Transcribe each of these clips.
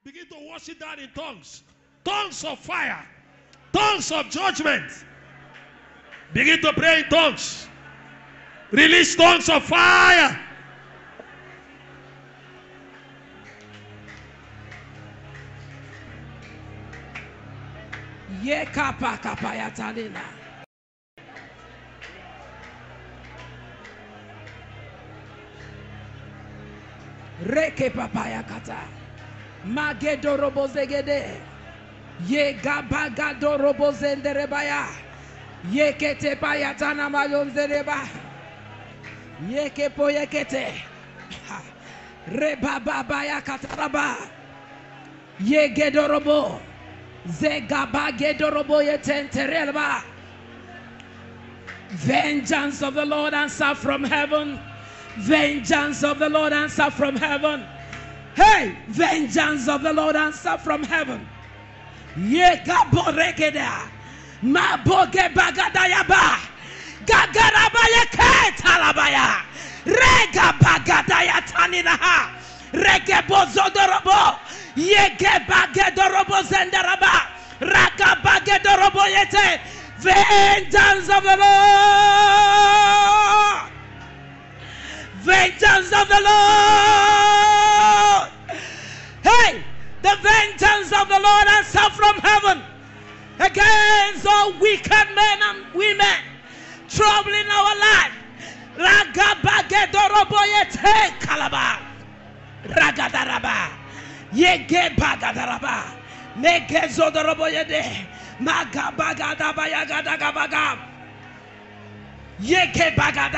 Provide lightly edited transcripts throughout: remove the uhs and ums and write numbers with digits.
Begin to worship that in tongues. Tongues of fire. Tongues of judgment. Begin to pray in tongues. Release tongues of fire. Ye kapa kapa ya tanina. Reke papaya kata. Magedo robozegede. Ye gabagado robozenderebaya. Ye kete payatana mayonzereba. Ye kepo ye kete. Reba babaya kataraba. Ye gedorobo. Zegaba gedorobo ye tenterelba. Vengeance of the Lord answer from heaven. Vengeance of the Lord answer from heaven. Hey, vengeance of the Lord answer from heaven. Ye gaborekeda. Maboge bagadayaba. Gagarabaya ketalabaya. Rega bagadaya taninaha. Rege bozodorobo. Yege bagedorobo zendaraba. Raka bagedorobo yete. Vengeance of the Lord. Vengeance of the Lord. Hey, the vengeance of the Lord answer from heaven against all wicked men and women troubling our life. Ragabagedoroboyete kalaba. Ragadaraba. Yege bagadaraba. Negezodoroboyede. Magabagadaba. Yeke bagadara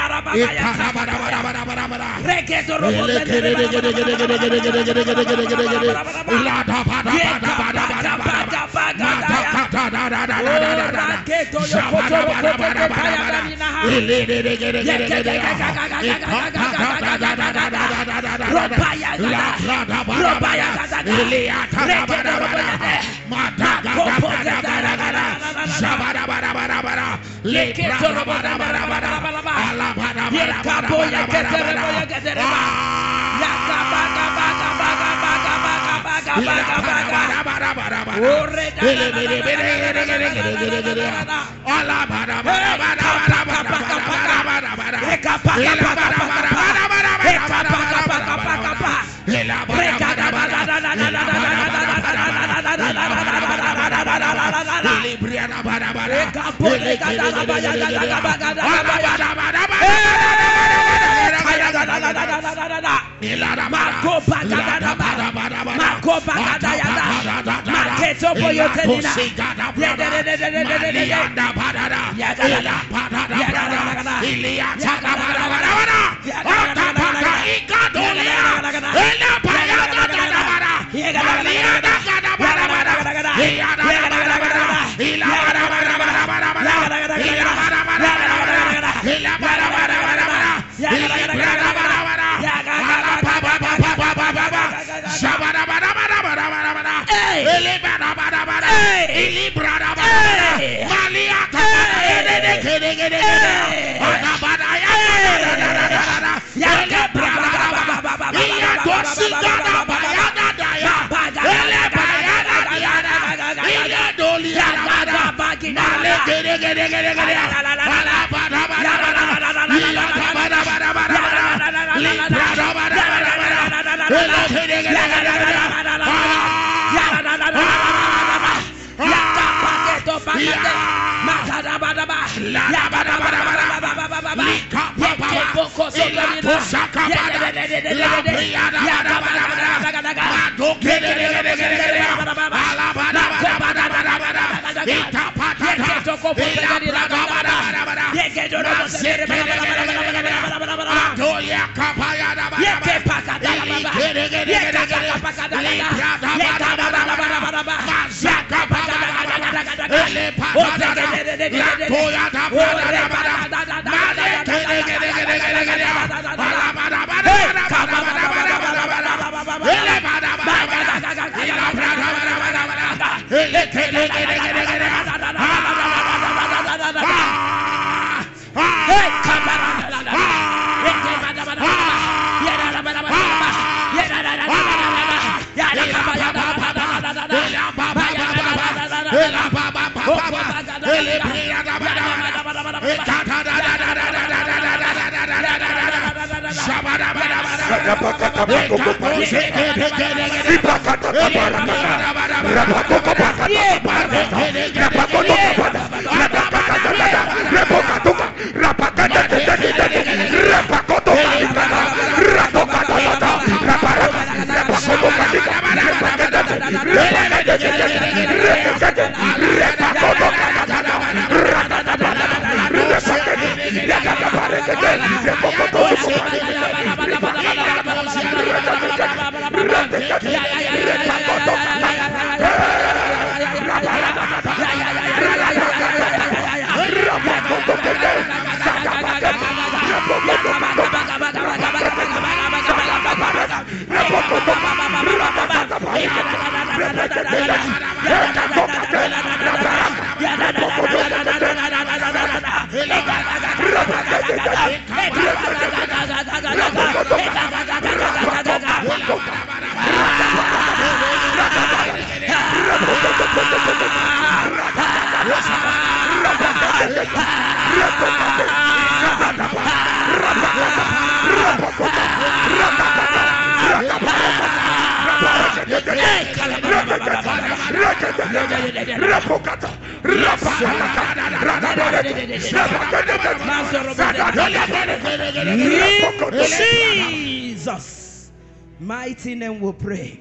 In Jesus' mighty name we pray.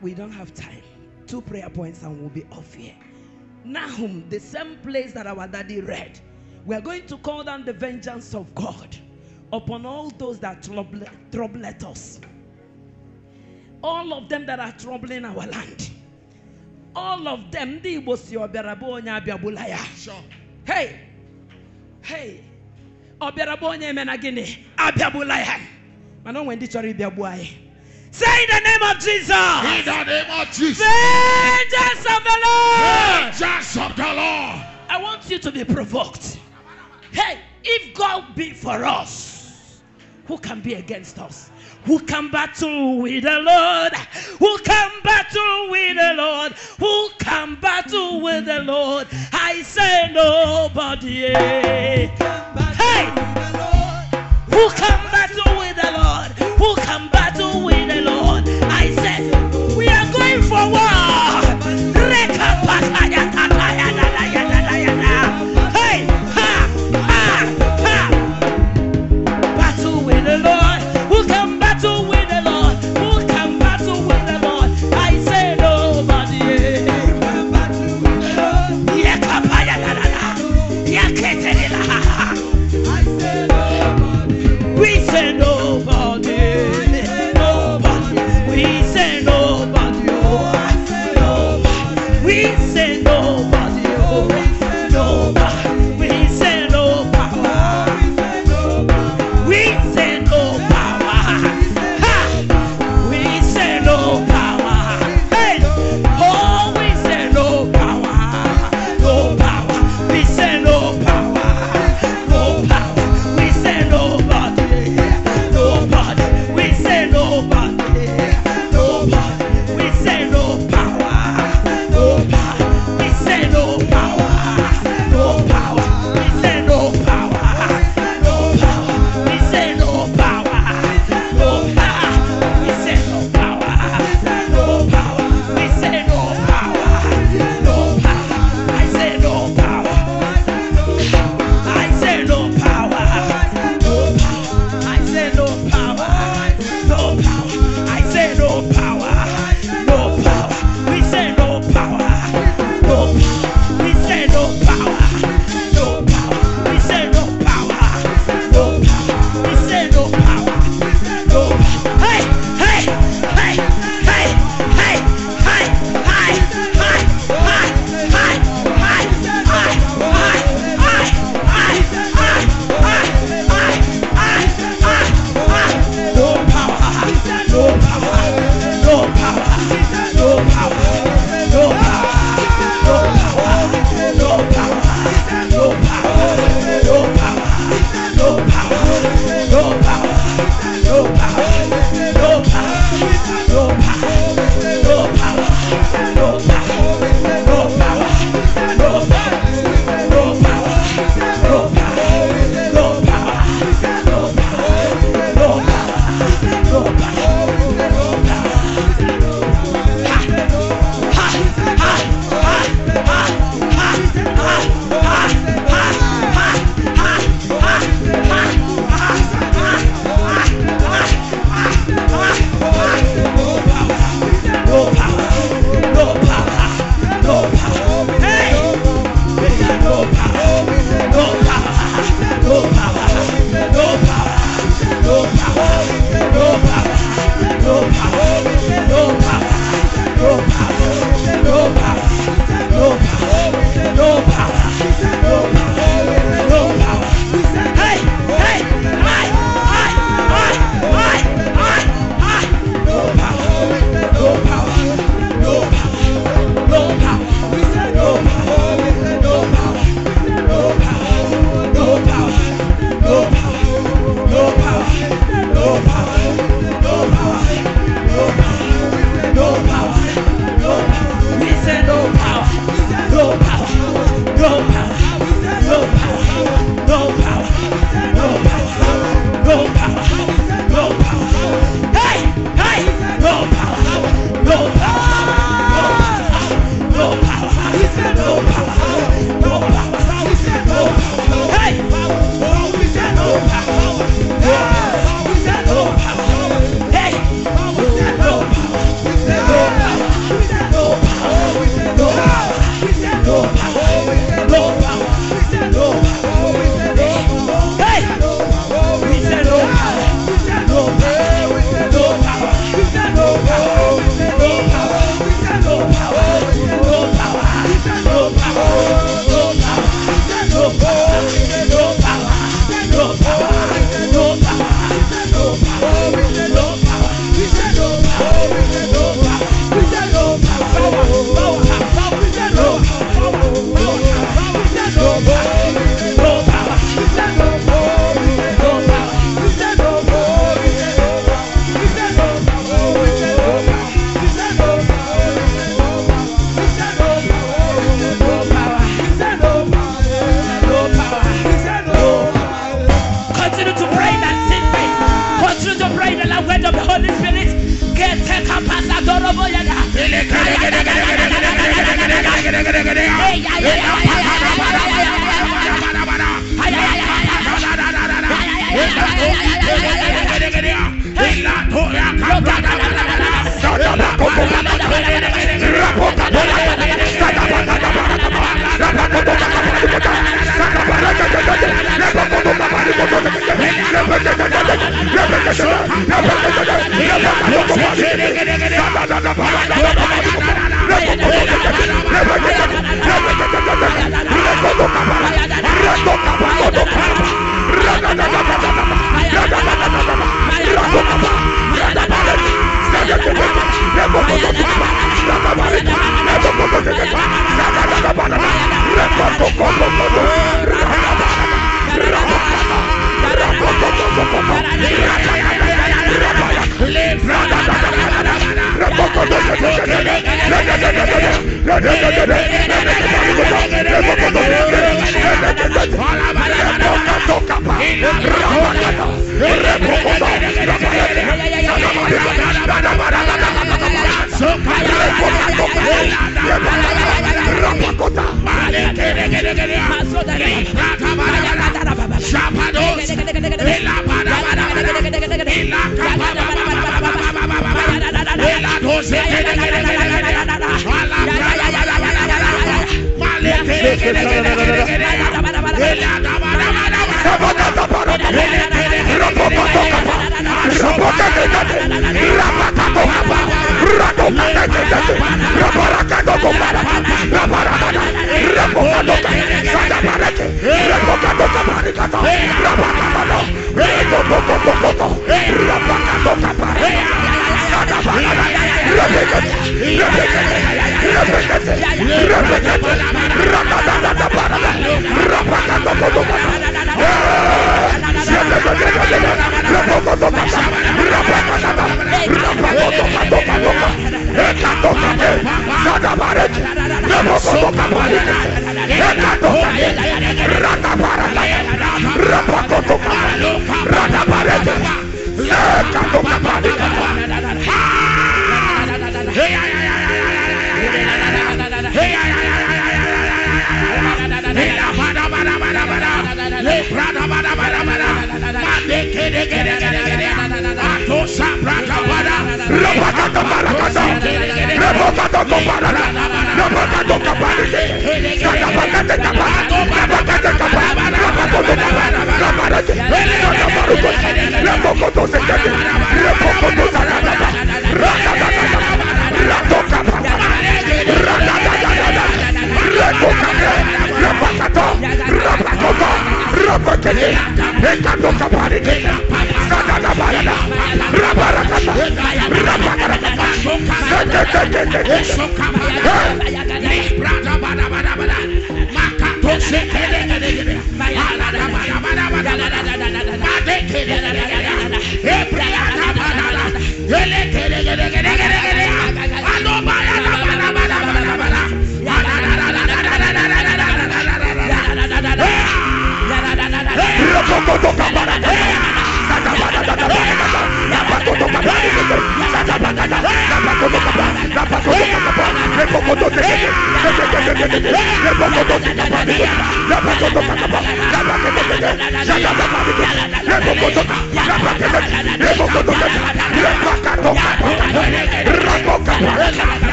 We don't have time. 2 prayer points and we'll be off here. Nahum, the same place that our daddy read. We are going to call down the vengeance of God upon all those that trouble us. All of them that are troubling our land. All of them. Sure. Hey. Hey. Say in the name of Jesus. In the name of Jesus. Vengeance of the Lord. Vengeance of the Lord. I want you to be provoked. Hey, if God be for us, who can be against us? Who can battle with the Lord? Who can battle with the Lord? Who can battle with the Lord? I say nobody. Hey, who can battle with the Lord? Who can battle with the Lord? I said we are going for war. Hey, battle with the Lord. Who can battle with the Lord? Who can battle with the Lord? I say nobody. We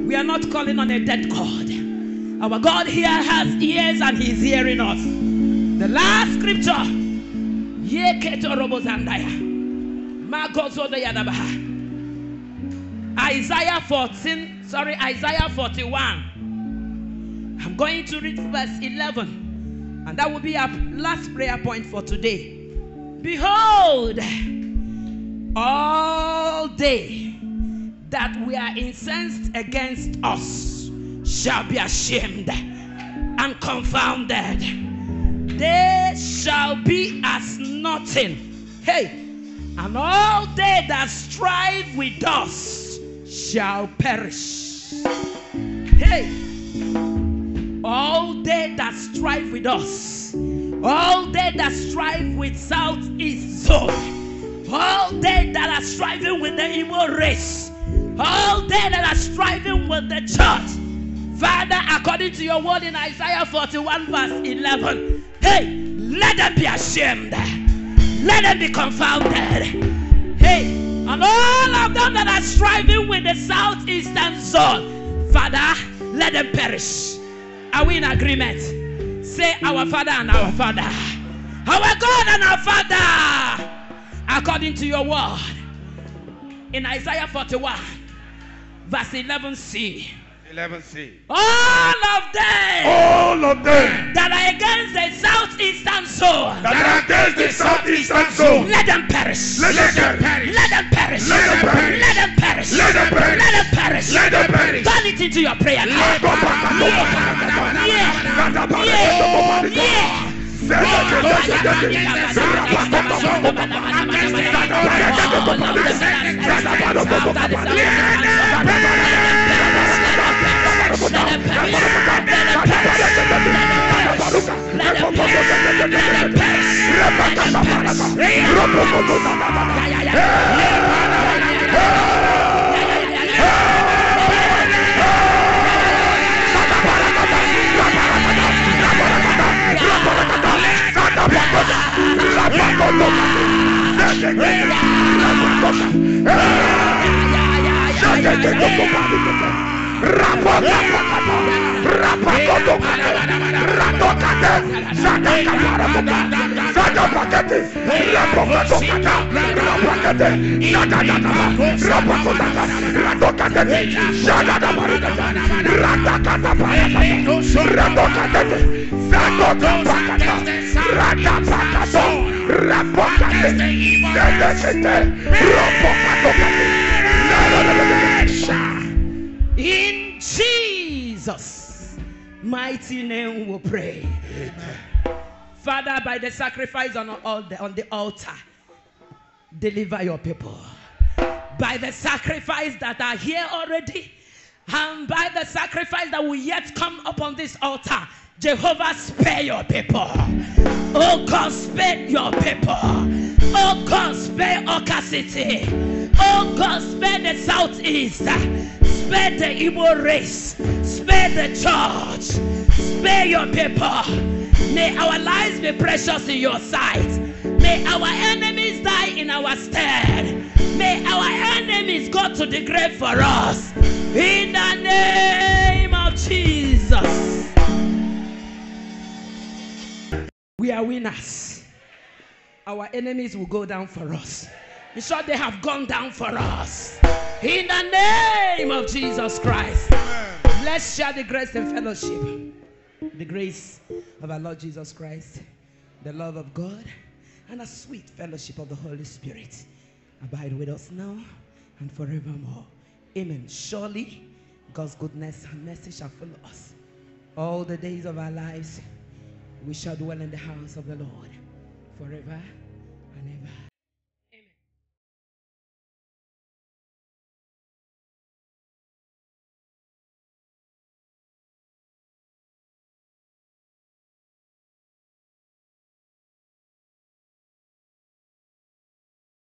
We are not calling on a dead God. Our God here has ears and He's hearing us. The last scripture, Isaiah 41. I'm going to read verse 11, and that will be our last prayer point for today. Behold, all they that we are incensed against us shall be ashamed and confounded. They shall be as nothing. Hey, and all they that strive with us shall perish. Hey, all they that strive with us, all they that strive with Southeast Zone, all they that are striving with the Igbo race, all they that are striving with the church, Father, according to your word in Isaiah 41 verse 11, hey, let them be ashamed, let them be confounded. Hey, and all of them that are striving with the Southeastern Zone, Father, let them perish. Are we in agreement? Say, our Father and our Father, our God and our Father, according to your word in Isaiah 41 verse 11c. 11c. All of them that are against the Southeastern Zone, let them perish. Let them perish. Let them perish. Let them perish. Let them perish. Let them perish. Let them perish. Let them perish. Turn it into your prayer. In Jesus' mighty name we pray. Amen. Father, by the sacrifice on the altar, deliver your people. By the sacrifice that are here already, and by the sacrifice that will yet come upon this altar, Jehovah, spare your people. Oh God, spare your people. Oh God, spare Oka City. Oh God, spare the Southeast. Spare the Igbo race. Spare the church. Spare your people. May our lives be precious in your sight. May our enemies die in our stead. May our enemies go to the grave for us. In the name of Jesus. We are winners. Our enemies will go down for us. In short, they have gone down for us. In the name of Jesus Christ. Let's share the grace and fellowship. The grace of our Lord Jesus Christ, the love of God, and a sweet fellowship of the Holy Spirit abide with us now and forevermore. Amen. Surely God's goodness and mercy shall follow us all the days of our lives. We shall dwell in the house of the Lord forever and ever.